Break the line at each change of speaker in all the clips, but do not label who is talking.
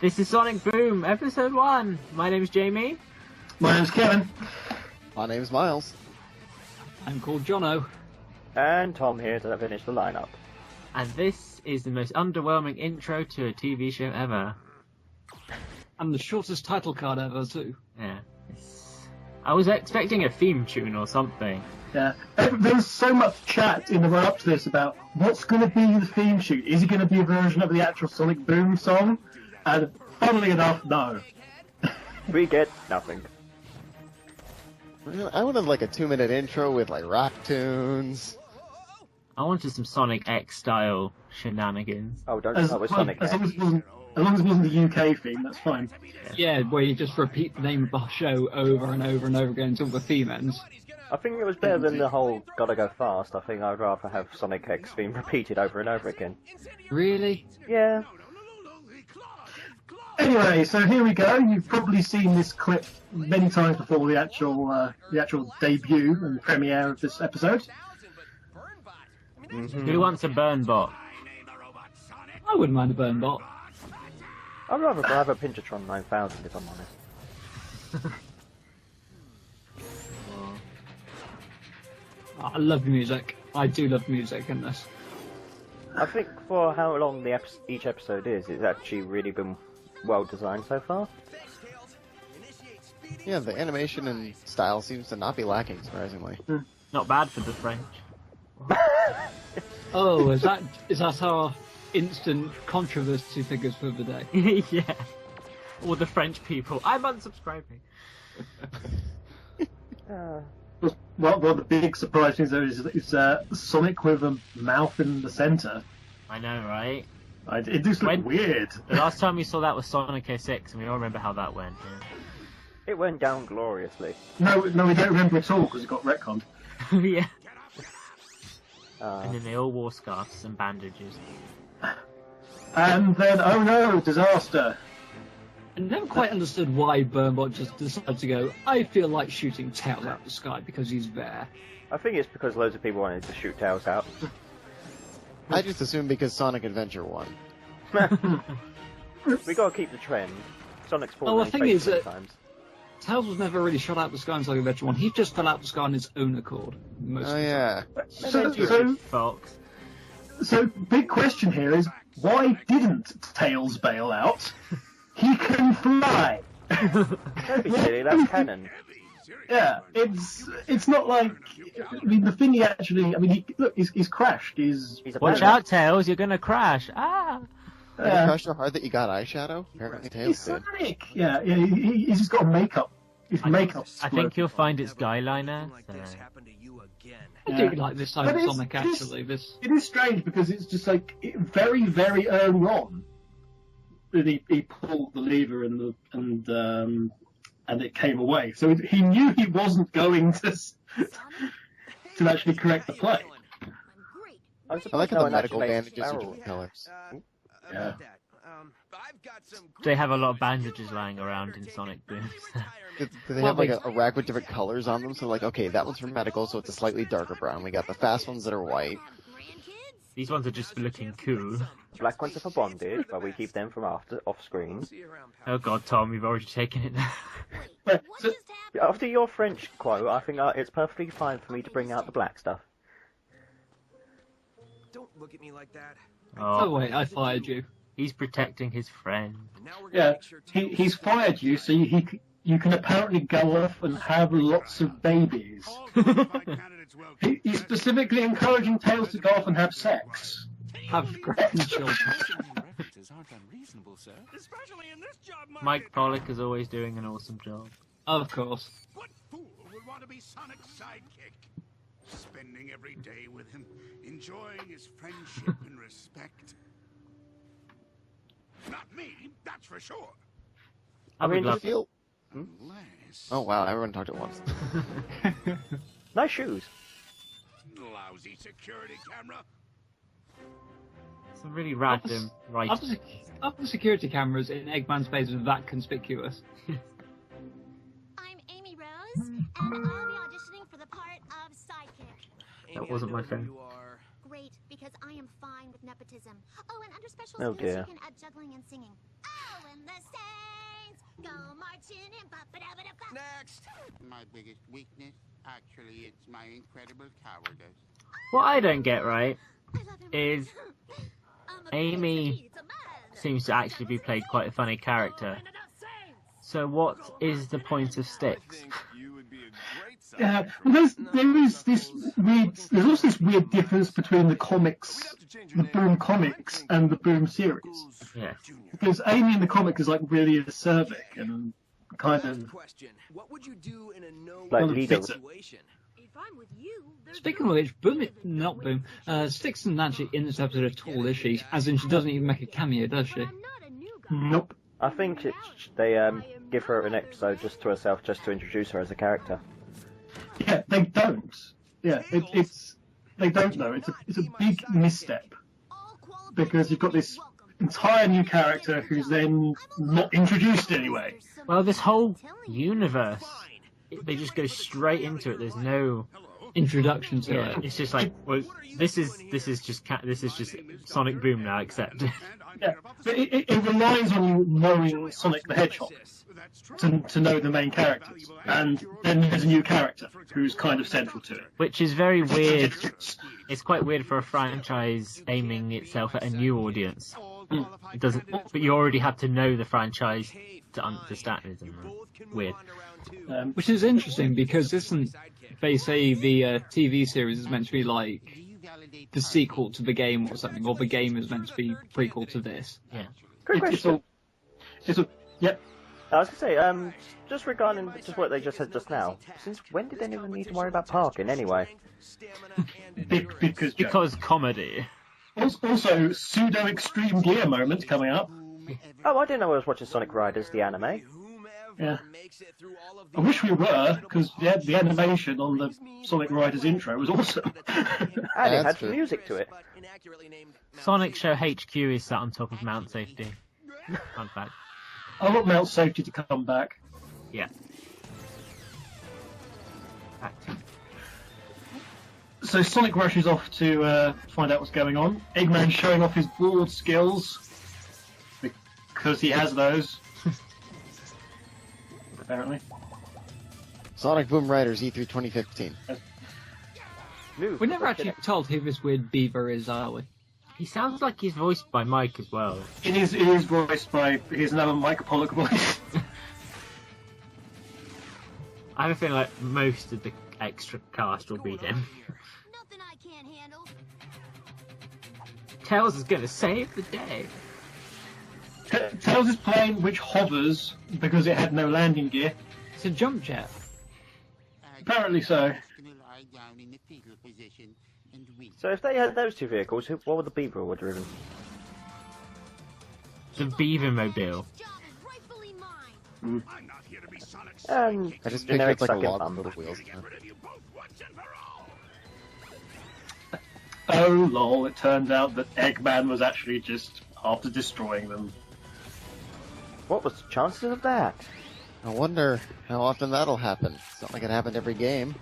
This is Sonic Boom, episode 1. My name's Jamie.
My name's Kevin.
My name's Miles.
I'm called Jono.
And Tom here to finish the lineup.
And this is the most underwhelming intro to a TV show ever.
And the shortest title card ever, too.
Yeah. I was expecting a theme tune or something.
Yeah. There was so much chat in the run up to this about what's going to be the theme tune. Is it going to be a version of the actual Sonic Boom song? And funnily enough, no.
We get nothing.
I wanted like a 2-minute intro with like rock tunes.
I wanted some Sonic X style shenanigans.
Oh, don't start with Sonic X.
As long as it wasn't the UK theme, that's fine.
Yeah, where you just repeat the name of the show over and over and over again until the theme ends.
I think it was better than the whole gotta go fast. I think I'd rather have Sonic X theme repeated over and over again.
Really?
Yeah.
Anyway, so here we go. You've probably seen this clip many times before the actual debut and premiere of this episode.
Mm-hmm.
Who wants a burn bot?
I wouldn't mind a burn bot.
I'd rather have a Pintertron 9000 if I'm honest.
I love music. I do love music in this.
I think for how long each episode is, it's actually really been well designed so far.
Yeah, the animation and style seems to not be lacking, surprisingly.
Not bad for the French.
Oh, is that our instant controversy figures for the day?
Yeah. Or the French people. I'm unsubscribing.
Well, the big surprise thing though is Sonic with a mouth in the centre.
I know, right?
It just looked weird.
The last time we saw that was Sonic 06, and we all remember how that went. Yeah.
It went down gloriously.
No, we don't remember at all because it got retconned.
Yeah. And then they all wore scarves and bandages.
And then, oh no, disaster.
I never quite understood why Burnbot just decided to go, I feel like shooting Tails out the sky because he's there.
I think it's because loads of people wanted to shoot Tails out.
I just assumed because Sonic Adventure won.
We gotta keep the trend. Sonic's fallen
Oh, the thing is that
sometimes.
Tails was never really shot out the sky in Sonic Adventure 1. He just fell out the sky on his own accord.
Oh yeah.
So, big question here is, why didn't Tails bail out? He can fly!
Don't be silly, that's canon.
Yeah, it's not like... I mean, the thing he actually... I mean, he's crashed. He's
Watch out, Tails, you're gonna crash. Ah!
Have you crashed so hard that you got eyeshadow? Apparently Tails
He's
did.
Sonic! Yeah, he's just got makeup. His makeup.
I think you'll find it's Skyliner. So.
I do like this side of Sonic, actually.
It is strange because it's just like, very, very early on, he pulled the lever and it came away. So he knew he wasn't going to actually correct the play.
I like how the medical bandages are different colors.
Yeah.
They have a lot of bandages lying around in Sonic Boom.
Do they have like a rack with different colors on them? So like, okay, that one's for medical, so it's a slightly darker brown. We got the fast ones that are white.
These ones are just for looking cool.
Black ones are for bondage, but we keep them from off screen.
Oh god, Tom, you've already taken it now.
After your French quote, I think it's perfectly fine for me to bring out the black stuff.
Don't look at me like that.
Oh wait, I fired you.
He's protecting his friend.
Yeah, he's fired you, so you can apparently go off and have lots of babies. He's specifically encouraging Tails to go off and have sex.
Have grandchildren.
Mike Pollock is always doing an awesome job.
Of course.
What fool would want to be Sonic's sidekick? Spending every day with him, enjoying his friendship and respect. Not me, that's for sure.
I mean,
I feel...
Unless...
Oh wow, everyone talked at once.
Nice shoes.
Lousy security camera.
Some really random right.
Are the security cameras in Eggman's base are that conspicuous?
I'm Amy Rose, and I'll be auditioning for the part of Sidekick.
That wasn't my friend.
Great, because I am fine with nepotism. Oh, and under special
Oh,
skills,
dear.
you can add juggling and singing. Oh, when the Saints go marching in. Ba-ba-da-ba-da-ba.
Next. My biggest weakness, actually, it's my incredible cowardice.
What I don't get right
I love him.
is
I'm a
Amy
pizza man.
seems to actually be played quite a funny character. So what is the point of Sticks?
Yeah, well, there's also this weird difference between the comics, the Boom comics, and the Boom series.
Yeah.
Because Amy in the comic is like really acerbic and kind of
What would you do in a no
Like
Well,
leader.
situation?
If I'm with you, there's
Speaking of which, Sticks isn't actually in this episode at all, is she? As in, she doesn't even make a cameo, does she?
I'm not a new guy.
nope.
I think they give her an episode just to herself, just to introduce her as a character.
Yeah, they don't. Yeah, it's they don't though. It's a big misstep
All qualified
because you've got this
welcome.
entire new character who's then not introduced anyway.
Well, this whole universe, they just go straight into it. There's no.
Introduction to
Yeah,
it.
it's just like, well, this is just Sonic Boom now, except
Yeah, but it relies on you knowing Sonic the Hedgehog to know the main characters, and then there's a new character who's kind of central to it.
which is very weird. It's quite weird for a franchise aiming itself at a new audience. It doesn't, but you already have to know the franchise to understand it. Weird.
Which is interesting because isn't they say the TV series is meant to be like the sequel to the game or something, or the game is meant to be prequel to this?
Yeah.
Great
It's
question.
all, yep.
I was going to say, just regarding just what they just said just now, since when did anyone need to worry about parking anyway?
Because
comedy.
also pseudo extreme gear moment coming up.
Oh, I didn't know I was watching Sonic Riders, the anime.
Yeah. I wish we were, because the animation on the Sonic Riders intro was awesome.
And it
That's
had
true.
music to it.
Sonic Show HQ is sat on top of Mount Safety. Fun fact.
I want Mount Safety to come back.
Yeah. Fact.
So Sonic rushes off to find out what's going on. Eggman's showing off his board skills, because he has those. Apparently.
Sonic Boom Riders E3 2015.
We're never actually told who this weird beaver is, are we?
He sounds like he's voiced by Mike as well.
It is voiced by, here's another Mike Pollock voice.
I have a feeling like most of the extra cast will be him.
Nothing I can't handle.
Tails is gonna save the day.
Tails is plane which hovers because it had no landing gear.
It's a jump jet.
Apparently so.
So if they had those two vehicles, what would the Beaver have driven?
The Beaver Mobile.
Job is rightfully mine.
I'm not here to be Sonic's
I just picture
generic
it's like a
sucking
log
bum.
with little wheels.
get rid of you both once and for all.
Oh lol, it turns out that Eggman was actually just after destroying them.
What was the chances of that?
I wonder how often that'll happen. It's not like it happened every game.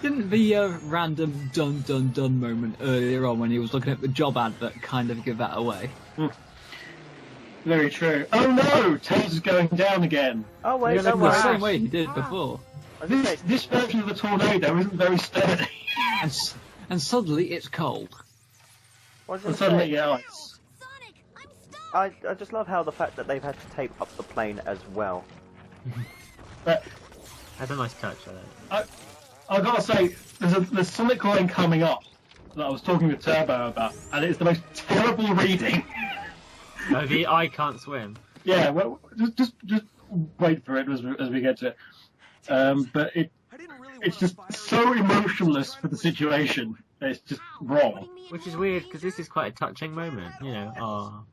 Didn't the random dun dun dun moment earlier on when he was looking at the job advert kind of give that away?
Very true. Oh no! Tails is going down again.
Oh wait,
You're
don't
like,
The
worry.
same way he did before.
I was gonna say,
This version of the tornado isn't very sturdy.
And suddenly it's cold.
what was I
And
gonna
suddenly,
say?
yeah, it's...
Sonic, I'm stuck.
I just love how the fact that they've had to tape up the plane as well.
But
That's a nice touch, I think.
I've got to say, there's a Sonic line coming up that I was talking with Turbo about, and it's the most terrible reading.
Oh, the I can't swim.
Yeah, well, just wait for it as we get to it. But it's just so emotionless for the situation. It's just wrong.
Which is weird, because this is quite a touching moment, you know. Oh.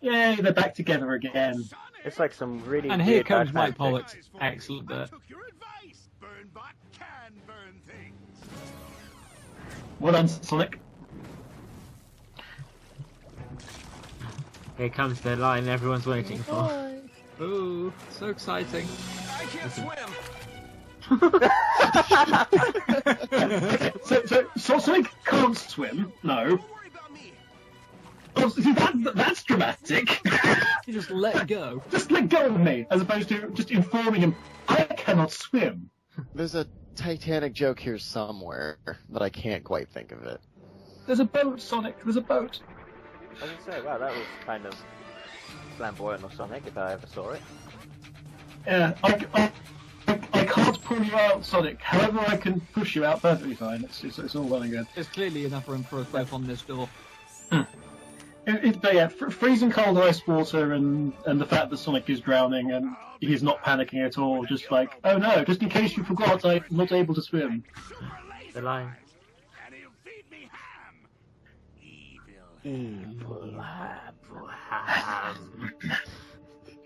Yay, they're back together again.
It's like some really
And here
weird
comes
bad
Mike
fanfic.
Pollock's excellent bit.
Took your advice. Burnbot can burn things.
Well done, Sonic.
Here comes the line everyone's waiting for.
Ooh, so exciting.
I can't swim.
So Sonic can't swim. No.
Don't worry about me.
Oh, see, that's dramatic.
You just let go.
Just let go of me, as opposed to just informing him, I cannot swim.
There's a Titanic joke here somewhere, but I can't quite think of it.
There's a boat, Sonic. There's a boat.
I was gonna say, wow, that was kind of flamboyant of Sonic if I ever saw it.
Yeah, I can't pull you out, Sonic. However, I can push you out perfectly fine. It's all well and good.
There's clearly enough room for us both on this door.
But yeah, freezing cold ice water and the fact that Sonic is drowning and he's not panicking at all, just like, oh no, just in case you forgot, I'm not able to swim.
The line.
And he'll feed me ham.
Evil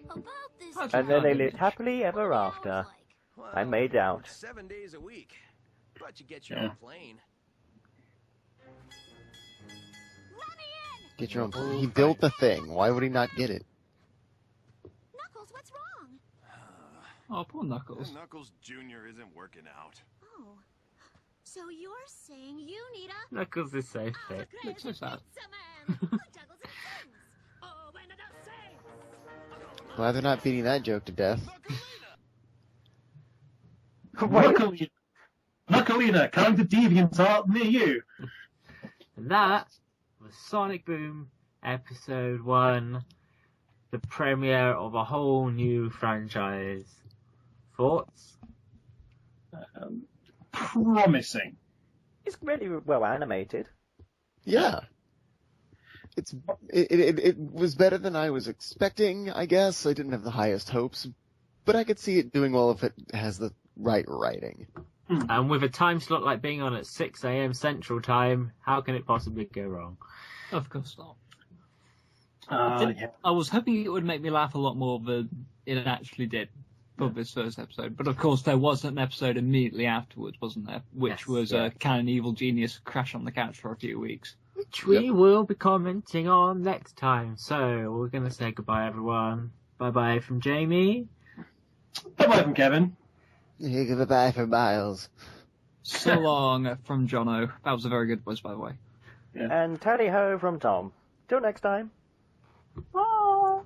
About this.
And then they lived happily ever after.
Well,
I made out.
7 days a week. But you get your
Yeah.
own plane.
Let me in!
Get your own. He built the thing. Why would he not get it?
Knuckles, what's wrong?
Oh, poor Knuckles.
Knuckles Jr. isn't working out.
Oh. So you're saying you need a...
Knuckles is so fit.
Looks so sad.
Glad they're not beating that joke to death.
Knucklina, coming to DeviantArt near you.
And that was Sonic Boom Episode 1, the premiere of a whole new franchise. Thoughts?
Promising.
It's really well animated.
Yeah. It was better than I was expecting, I guess. I didn't have the highest hopes, but I could see it doing well if it has the right writing.
And with a time slot like being on at 6 a.m. Central Time, how can it possibly go wrong?
Of course not.
Yeah.
I was hoping it would make me laugh a lot more than it actually did for this first episode. But of course, there was an episode immediately afterwards, wasn't there? Which
Yes,
was
yeah.
Can an Evil Genius crash on the couch for a few weeks?
Which we will be commenting on next time. So, we're going to say goodbye, everyone. Bye-bye from Jamie.
Bye-bye from Kevin.
Goodbye for Miles.
So long from Jono. That was a very good voice, by the way.
And tally-ho from Tom. Till next time.
No.